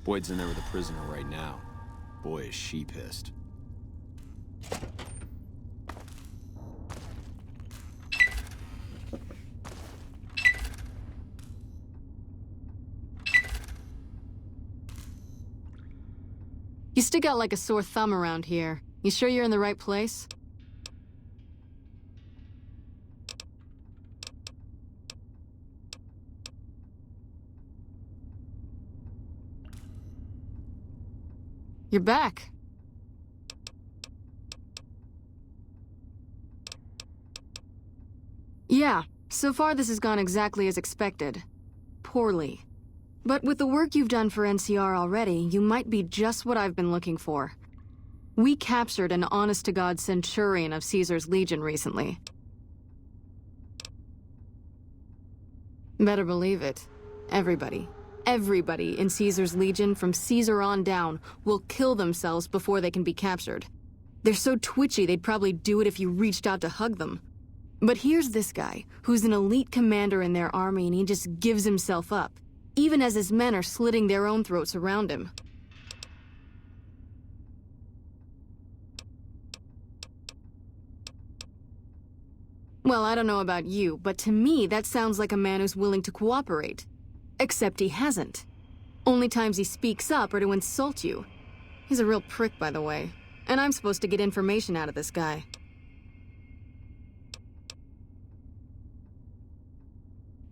Boyd's in there with a prisoner right now. Boy, is she pissed. You stick out like a sore thumb around here. You sure you're in the right place? You're back. Yeah, so far this has gone exactly as expected. Poorly. But with the work you've done for NCR already, you might be just what I've been looking for. We captured an honest-to-God centurion of Caesar's Legion recently. Better believe it. Everybody in Caesar's Legion from Caesar on down will kill themselves before they can be captured. They're so twitchy they'd probably do it if you reached out to hug them. But here's this guy, who's an elite commander in their army, and he just gives himself up, even as his men are slitting their own throats around him. Well, I don't know about you, but to me that sounds like a man who's willing to cooperate. Except he hasn't. Only times he speaks up are to insult you. He's a real prick, by the way. And I'm supposed to get information out of this guy.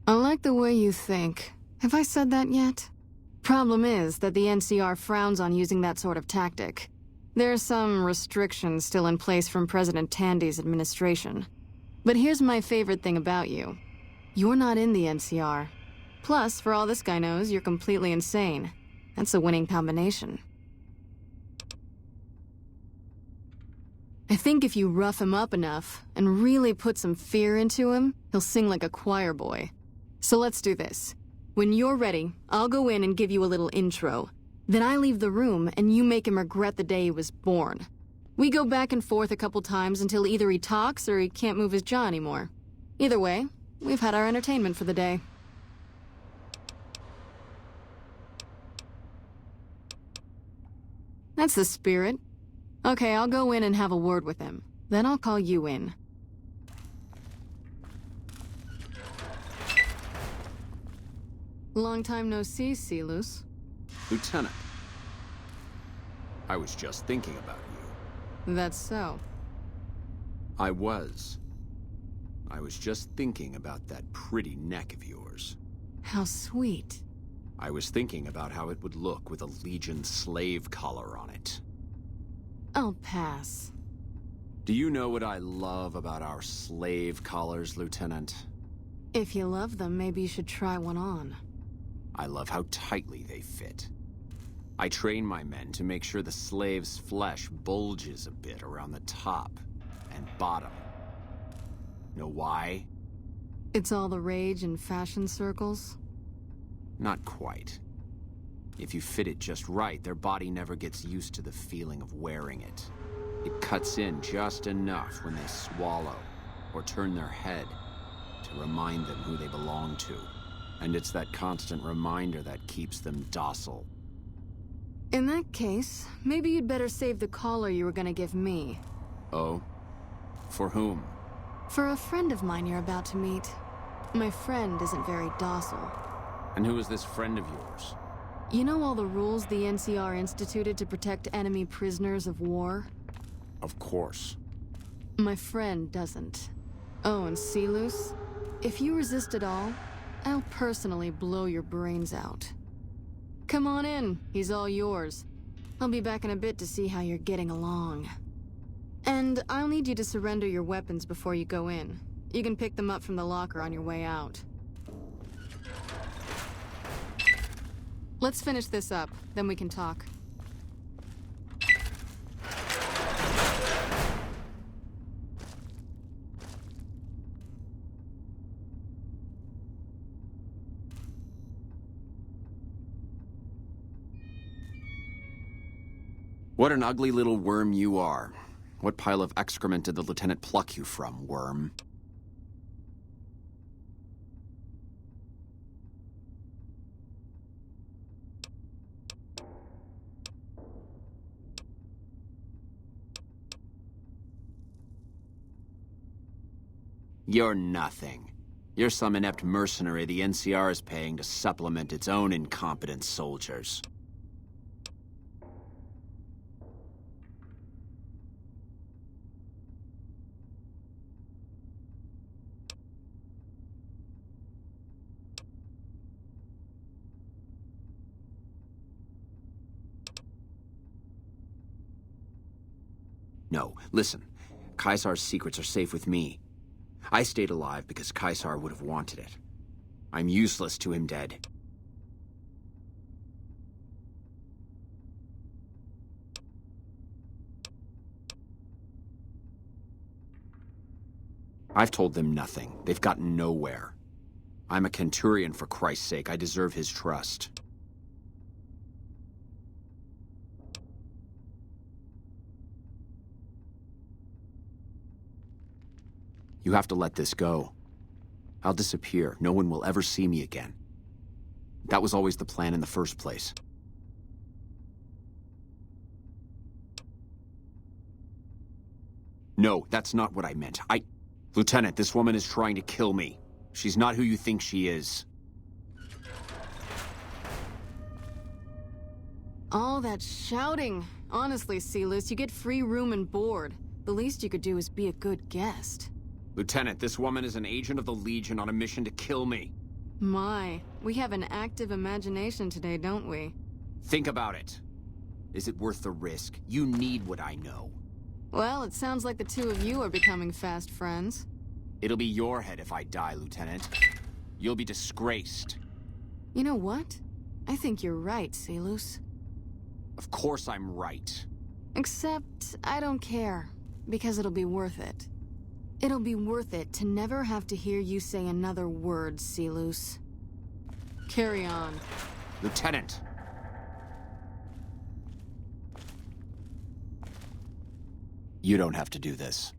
I like the way you think. Have I said that yet? Problem is that the NCR frowns on using that sort of tactic. There are some restrictions still in place from President Tandy's administration. But here's my favorite thing about you. You're not in the NCR. Plus, for all this guy knows, you're completely insane. That's a winning combination. I think if you rough him up enough and really put some fear into him, he'll sing like a choir boy. So let's do this. When you're ready, I'll go in and give you a little intro. Then I leave the room and you make him regret the day he was born. We go back and forth a couple times until either he talks or he can't move his jaw anymore. Either way, we've had our entertainment for the day. That's the spirit. Okay, I'll go in and have a word with him. Then I'll call you in. Long time no see, Silus. Lieutenant. I was just thinking about you. That's so. I was just thinking about that pretty neck of yours. How sweet. I was thinking about how it would look with a Legion slave collar on it. I'll pass. Do you know what I love about our slave collars, Lieutenant? If you love them, maybe you should try one on. I love how tightly they fit. I train my men to make sure the slave's flesh bulges a bit around the top and bottom. Know why? It's all the rage in fashion circles? Not quite. If you fit it just right, their body never gets used to the feeling of wearing it. It cuts in just enough when they swallow or turn their head to remind them who they belong to. And it's that constant reminder that keeps them docile. In that case, maybe you'd better save the collar you were gonna give me. Oh? For whom? For a friend of mine you're about to meet. My friend isn't very docile. And who is this friend of yours? You know all the rules the NCR instituted to protect enemy prisoners of war? Of course. My friend doesn't. Oh, and Silus? If you resist at all, I'll personally blow your brains out. Come on in, he's all yours. I'll be back in a bit to see how you're getting along. And I'll need you to surrender your weapons before you go in. You can pick them up from the locker on your way out. Let's finish this up, then we can talk. What an ugly little worm you are. What pile of excrement did the lieutenant pluck you from, worm? You're nothing. You're some inept mercenary the NCR is paying to supplement its own incompetent soldiers. No, listen. Caesar's secrets are safe with me. I stayed alive because Caesar would have wanted it. I'm useless to him dead. I've told them nothing. They've gotten nowhere. I'm a Centurion, for Christ's sake. I deserve his trust. You have to let this go. I'll disappear. No one will ever see me again. That was always the plan in the first place. No, that's not what I meant. Lieutenant, this woman is trying to kill me. She's not who you think she is. All that shouting. Honestly, Silus, you get free room and board. The least you could do is be a good guest. Lieutenant, this woman is an agent of the Legion on a mission to kill me. My, we have an active imagination today, don't we? Think about it. Is it worth the risk? You need what I know. Well, it sounds like the two of you are becoming fast friends. It'll be your head if I die, Lieutenant. You'll be disgraced. You know what? I think you're right, Silus. Of course I'm right. Except, I don't care. Because it'll be worth it. It'll be worth it to never have to hear you say another word, Silus. Carry on. Lieutenant! You don't have to do this.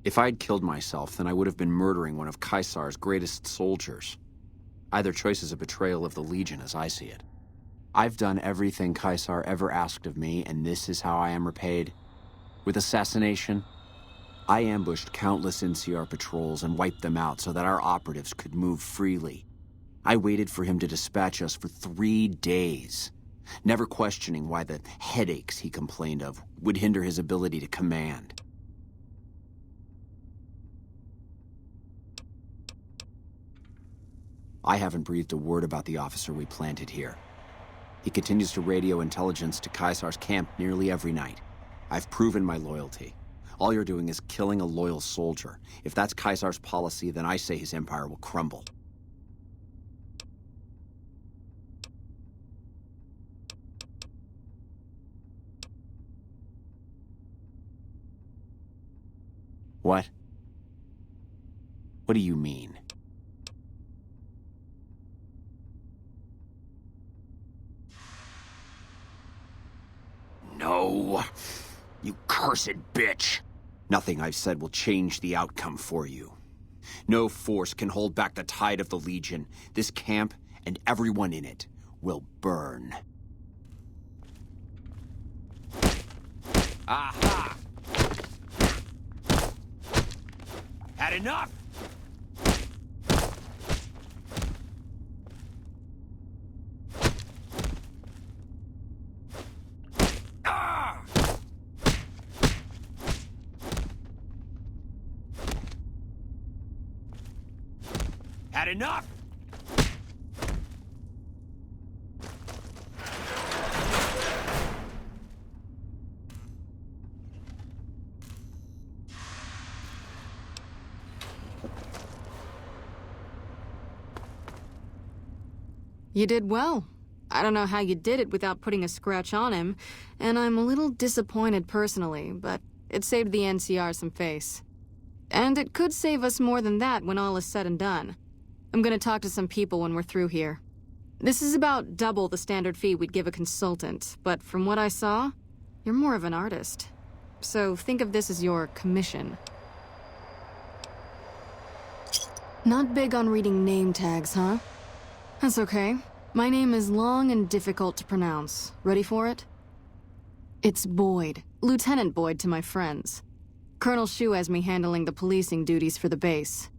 If I'd killed myself, then I would have been murdering one of Caesar's greatest soldiers. Either choice is a betrayal of the Legion, as I see it. I've done everything Caesar ever asked of me, and this is how I am repaid. With assassination, I ambushed countless NCR patrols and wiped them out so that our operatives could move freely. I waited for him to dispatch us for 3 days, never questioning why the headaches he complained of would hinder his ability to command. I haven't breathed a word about the officer we planted here. He continues to radio intelligence to Caesar's camp nearly every night. I've proven my loyalty. All you're doing is killing a loyal soldier. If that's Caesar's policy, then I say his empire will crumble. What? What do you mean? No, you cursed bitch. Nothing I've said will change the outcome for you. No force can hold back the tide of the Legion. This camp and everyone in it will burn. Aha! Had enough? Had enough? You did well. I don't know how you did it without putting a scratch on him, and I'm a little disappointed personally, but it saved the NCR some face. And it could save us more than that when all is said and done. I'm gonna talk to some people when we're through here. This is about double the standard fee we'd give a consultant, but from what I saw, you're more of an artist. So think of this as your commission. Not big on reading name tags, huh? That's okay. My name is long and difficult to pronounce. Ready for it? It's Boyd. Lieutenant Boyd to my friends. Colonel Shu has me handling the policing duties for the base.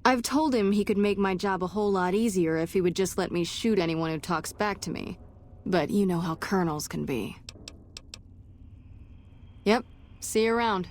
I've told him he could make my job a whole lot easier if he would just let me shoot anyone who talks back to me. But you know how colonels can be. Yep. See you around.